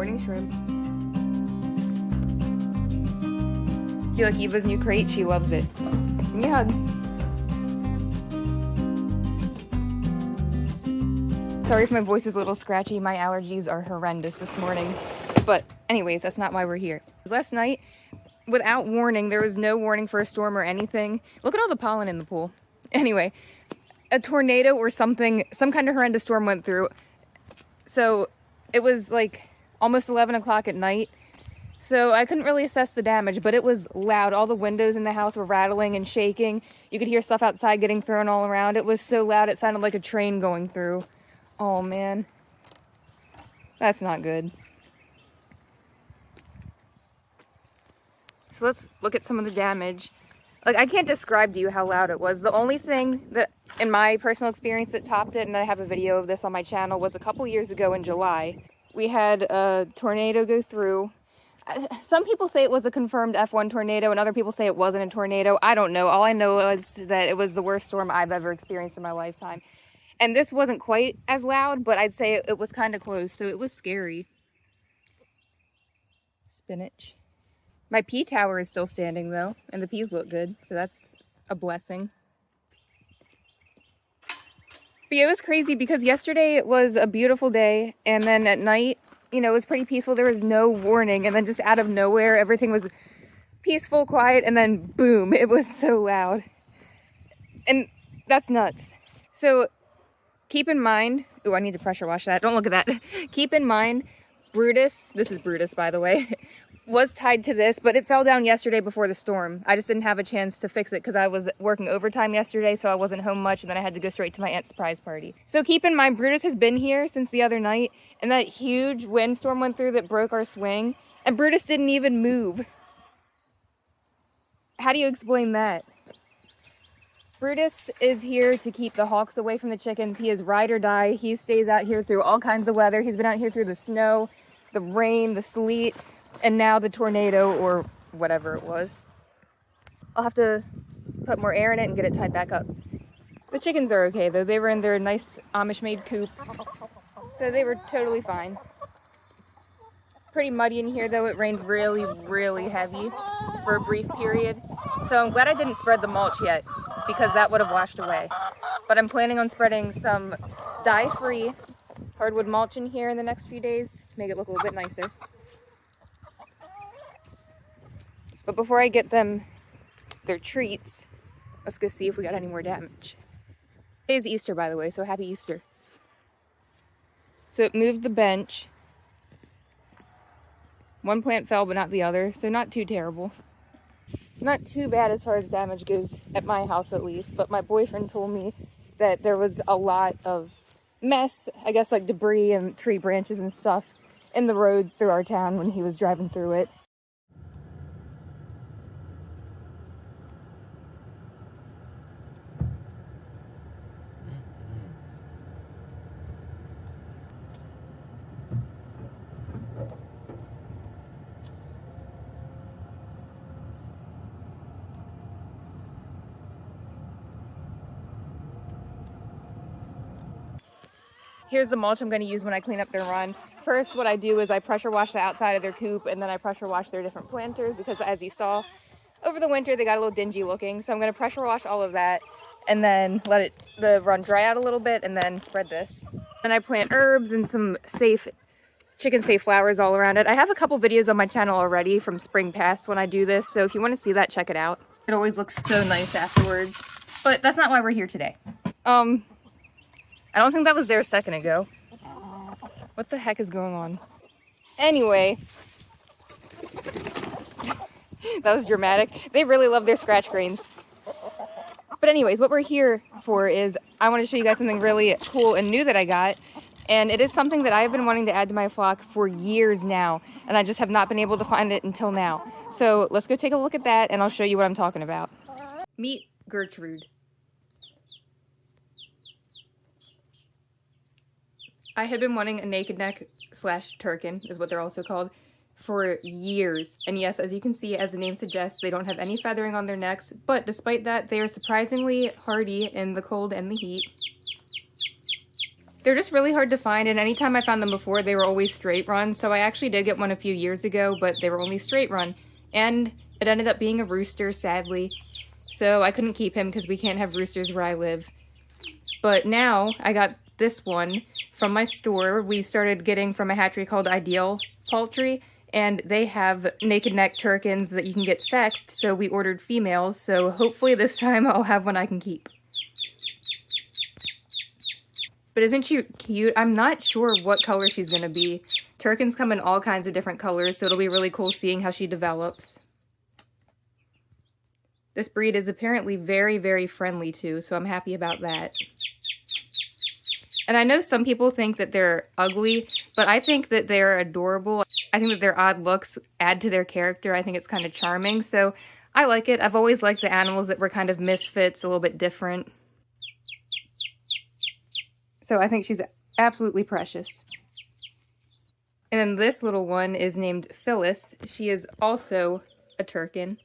morning shrimp. You like Eva's new crate? She loves it. Give me a hug. Sorry if my voice is a little scratchy. My allergies are horrendous this morning. But anyways, that's not why we're here. Last night, without warning, there was no warning for a storm or anything. Look at all the pollen in the pool. Anyway, a tornado or something, some kind of horrendous storm went through. So it was like almost 11 o'clock at night. So I couldn't really assess the damage, but it was loud. All the windows in the house were rattling and shaking. You could hear stuff outside getting thrown all around. It was so loud it sounded like a train going through. Oh man, that's not good. So let's look at some of the damage. Like, I can't describe to you how loud it was. The only thing that, in my personal experience, that topped it, and I have a video of this on my channel, was a couple years ago in July. We had a tornado go through. Some people say it was a confirmed F1 tornado, and other people say it wasn't a tornado. I don't know. All I know is that it was the worst storm I've ever experienced in my lifetime. And this wasn't quite as loud, but I'd say it was kind of close, so it was scary. Spinach. My pea tower is still standing, though, and the peas look good, so that's a blessing. But yeah, it was crazy because yesterday it was a beautiful day, and then at night, you know, it was pretty peaceful. There was no warning, and then just out of nowhere, everything was peaceful, quiet, and then boom, it was so loud. And that's nuts. So keep in mind, oh, I need to pressure wash that. Don't look at that. Keep in mind, Brutus, this is Brutus, by the way, was tied to this, but it fell down yesterday before the storm. I just didn't have a chance to fix it because I was working overtime yesterday, so I wasn't home much, and then I had to go straight to my aunt's surprise party. So keep in mind, Brutus has been here since the other night, and that huge windstorm went through that broke our swing, and Brutus didn't even move. How do you explain that? Brutus is here to keep the hawks away from the chickens. He is ride or die. He stays out here through all kinds of weather. He's been out here through the snow, the rain, the sleet, and now the tornado or whatever it was. I'll have to put more air in it and get it tied back up. The chickens are okay though. They were in their nice Amish-made coop, so they were totally fine. Pretty muddy in here though. It rained really, really heavy for a brief period. So I'm glad I didn't spread the mulch yet because that would have washed away. But I'm planning on spreading some dye-free hardwood mulch in here in the next few days to make it look a little bit nicer. But before I get them their treats, let's go see if we got any more damage. Today's Easter, by the way, so happy Easter. So it moved the bench. One plant fell, but not the other, so not too terrible. Not too bad as far as damage goes, at my house at least, but my boyfriend told me that there was a lot of mess, I guess like debris and tree branches and stuff, in the roads through our town when he was driving through it. Here's the mulch I'm going to use when I clean up their run. First, what I do is I pressure wash the outside of their coop, and then I pressure wash their different planters because, as you saw, over the winter they got a little dingy looking. So I'm going to pressure wash all of that and then let the run dry out a little bit and then spread this. And I plant herbs and some chicken-safe flowers all around it. I have a couple videos on my channel already from spring past when I do this, so if you want to see that, check it out. It always looks so nice afterwards. But that's not why we're here today. I don't think that was there a second ago. What the heck is going on? Anyway. That was dramatic. They really love their scratch grains. But anyways, what we're here for is I want to show you guys something really cool and new that I got. And it is something that I've been wanting to add to my flock for years now. And I just have not been able to find it until now. So let's go take a look at that and I'll show you what I'm talking about. Meet Gertrude. I had been wanting a naked neck / Turken, is what they're also called, for years. And yes, as you can see, as the name suggests, they don't have any feathering on their necks, but despite that, they are surprisingly hardy in the cold and the heat. They're just really hard to find, and anytime I found them before, they were always straight run. So I actually did get one a few years ago, but they were only straight run. And it ended up being a rooster, sadly. So I couldn't keep him because we can't have roosters where I live. But now I got this one from my store. We started getting from a hatchery called Ideal Poultry, and they have naked neck Turkens that you can get sexed, so we ordered females. So hopefully this time I'll have one I can keep. But isn't she cute? I'm not sure what color she's going to be. Turkens come in all kinds of different colors, so it'll be really cool seeing how she develops. This breed is apparently very, very friendly too, so I'm happy about that. And I know some people think that they're ugly, but I think that they're adorable. I think that their odd looks add to their character. I think it's kind of charming, so I like it. I've always liked the animals that were kind of misfits, a little bit different. So I think she's absolutely precious. And then this little one is named Phyllis. She is also a Turken.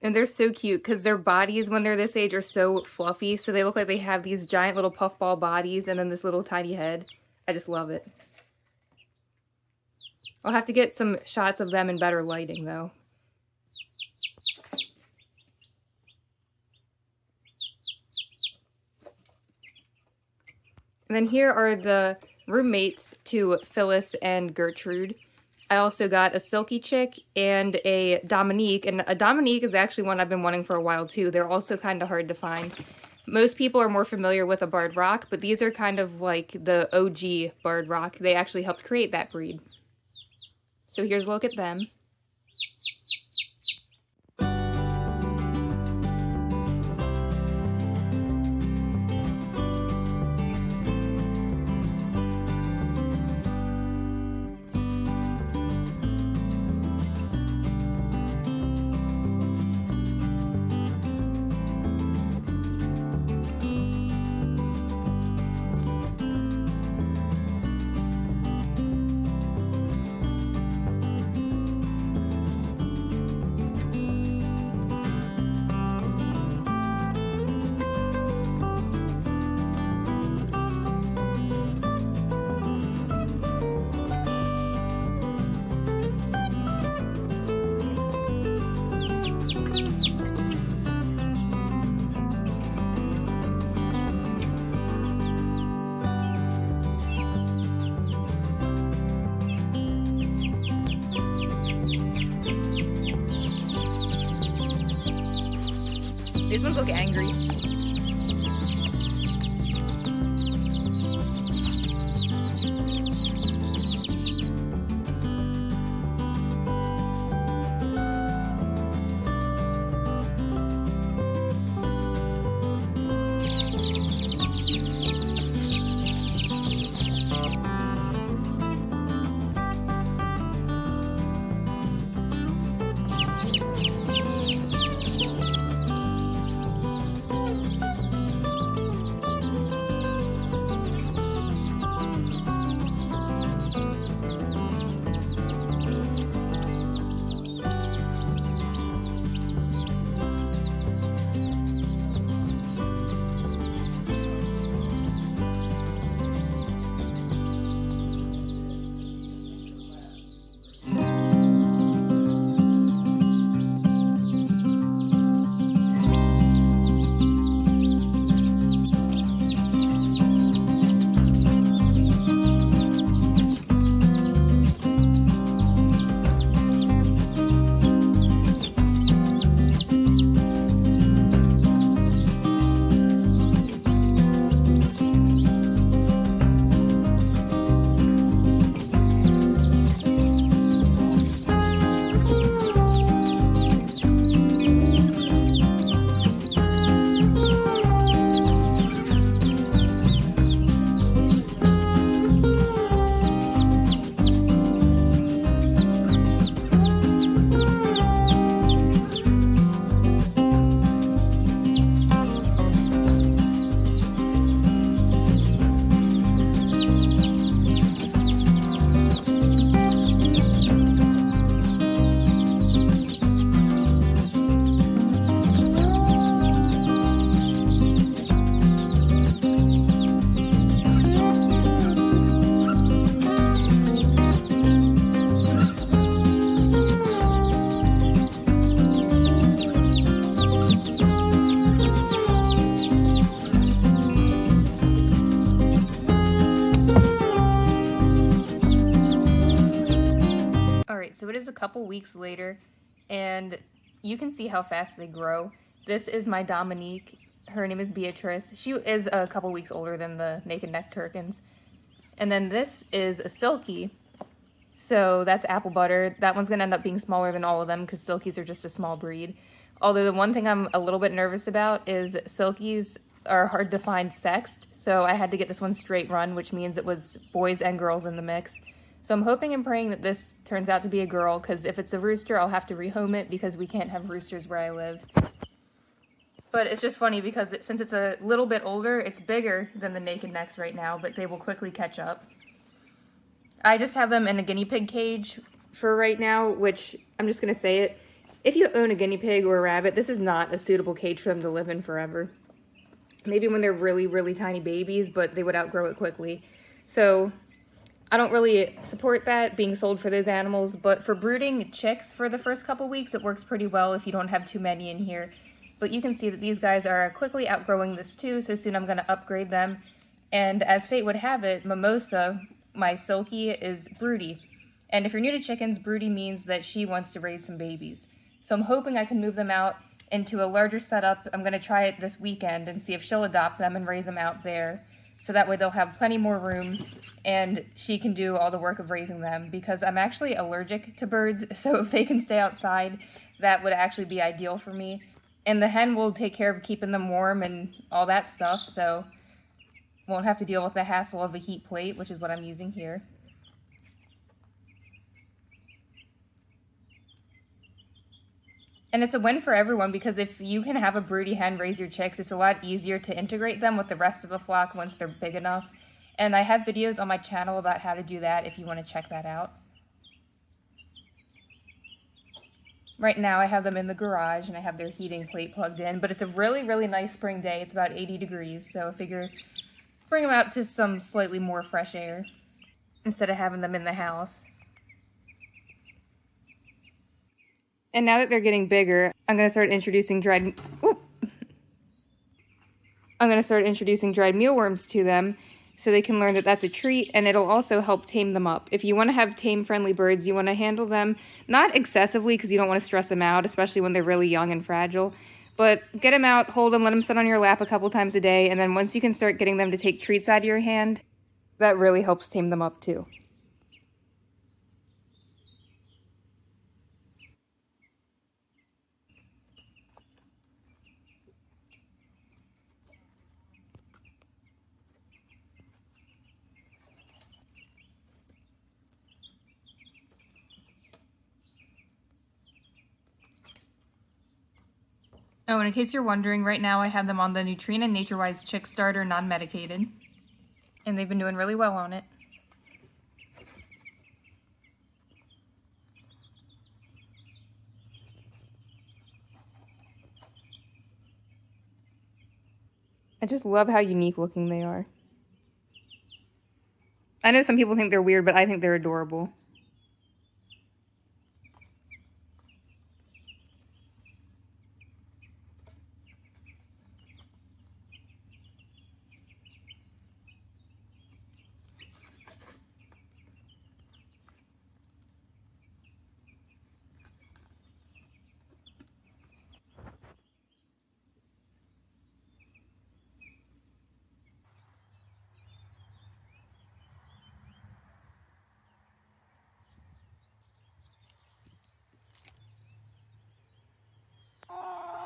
And they're so cute because their bodies, when they're this age, are so fluffy. So they look like they have these giant little puffball bodies and then this little tiny head. I just love it. I'll have to get some shots of them in better lighting, though. And then here are the roommates to Phyllis and Gertrude. I also got a Silky Chick and a Dominique. And a Dominique is actually one I've been wanting for a while too. They're also kind of hard to find. Most people are more familiar with a Barred Rock, but these are kind of like the OG Barred Rock. They actually helped create that breed. So here's a look at them. These ones look angry. weeks later, and you can see how fast they grow. This is my Dominique. Her name is Beatrice. She is a couple weeks older than the naked neck Turkens. And then this is a Silky. So that's apple butter. That one's going to end up being smaller than all of them because Silkies are just a small breed. Although the one thing I'm a little bit nervous about is Silkies are hard to find sexed. So I had to get this one straight run, which means it was boys and girls in the mix. So I'm hoping and praying that this turns out to be a girl, because if it's a rooster, I'll have to rehome it because we can't have roosters where I live. But it's just funny because since it's a little bit older, it's bigger than the naked necks right now, but they will quickly catch up. I just have them in a guinea pig cage for right now, which I'm just going to say it. If you own a guinea pig or a rabbit, this is not a suitable cage for them to live in forever. Maybe when they're really, really tiny babies, but they would outgrow it quickly. So I don't really support that being sold for those animals, but for brooding chicks for the first couple weeks, it works pretty well if you don't have too many in here. But you can see that these guys are quickly outgrowing this too, so soon I'm going to upgrade them. And as fate would have it, Mimosa, my Silky, is broody. And if you're new to chickens, broody means that she wants to raise some babies. So I'm hoping I can move them out into a larger setup. I'm going to try it this weekend and see if she'll adopt them and raise them out there. So that way they'll have plenty more room and she can do all the work of raising them, because I'm actually allergic to birds. So if they can stay outside, that would actually be ideal for me. And the hen will take care of keeping them warm and all that stuff, so won't have to deal with the hassle of a heat plate, which is what I'm using here. And it's a win for everyone, because if you can have a broody hen raise your chicks, it's a lot easier to integrate them with the rest of the flock once they're big enough. And I have videos on my channel about how to do that if you want to check that out. Right now I have them in the garage and I have their heating plate plugged in, but it's a really, really nice spring day. It's about 80 degrees, so I figure bring them out to some slightly more fresh air instead of having them in the house. And now that they're getting bigger, I'm going to start introducing dried mealworms to them, so they can learn that that's a treat, and it'll also help tame them up. If you want to have tame-friendly birds, you want to handle them, not excessively because you don't want to stress them out, especially when they're really young and fragile, but get them out, hold them, let them sit on your lap a couple times a day, and then once you can start getting them to take treats out of your hand, that really helps tame them up too. Oh, and in case you're wondering, right now I have them on the Nutrena NatureWise Chick Starter non-medicated, and they've been doing really well on it. I just love how unique looking they are. I know some people think they're weird, but I think they're adorable.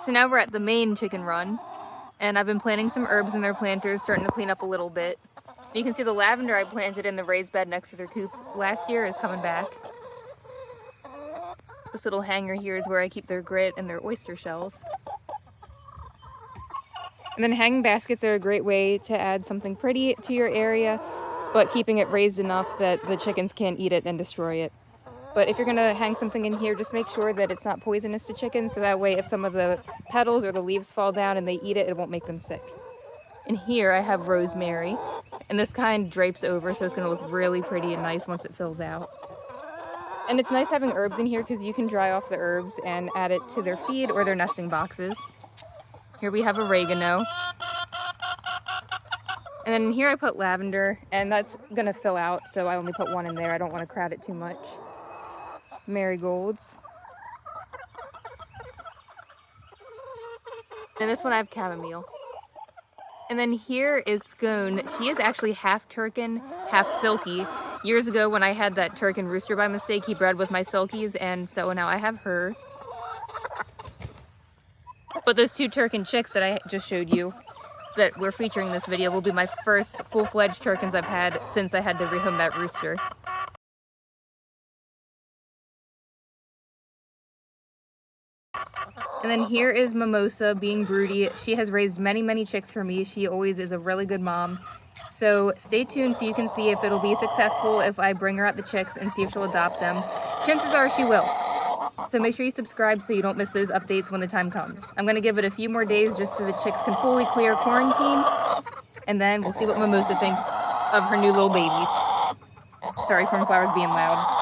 So now we're at the main chicken run, and I've been planting some herbs in their planters, starting to clean up a little bit. You can see the lavender I planted in the raised bed next to their coop last year is coming back. This little hanger here is where I keep their grit and their oyster shells. And then hanging baskets are a great way to add something pretty to your area, but keeping it raised enough that the chickens can't eat it and destroy it. But if you're going to hang something in here, just make sure that it's not poisonous to chickens, so that way if some of the petals or the leaves fall down and they eat it, it won't make them sick. And here I have rosemary, and this kind drapes over, so it's going to look really pretty and nice once it fills out. And it's nice having herbs in here because you can dry off the herbs and add it to their feed or their nesting boxes. Here we have oregano. And then here I put lavender, and that's going to fill out, so I only put one in there. I don't want to crowd it too much. Marigolds. And this one I have chamomile. And then here is Scone. She is actually half Turken, half Silky. Years ago when I had that Turken rooster by mistake, he bred with my Silkies, and so now I have her. But those 2 Turken chicks that I just showed you that we're featuring in this video will be my first full-fledged Turkens I've had since I had to rehome that rooster. And then here is Mimosa being broody. She has raised many, many chicks for me. She always is a really good mom. So stay tuned so you can see if it'll be successful if I bring her out the chicks and see if she'll adopt them. Chances are she will. So make sure you subscribe so you don't miss those updates when the time comes. I'm going to give it a few more days just so the chicks can fully clear quarantine. And then we'll see what Mimosa thinks of her new little babies. Sorry, cornflower's being loud.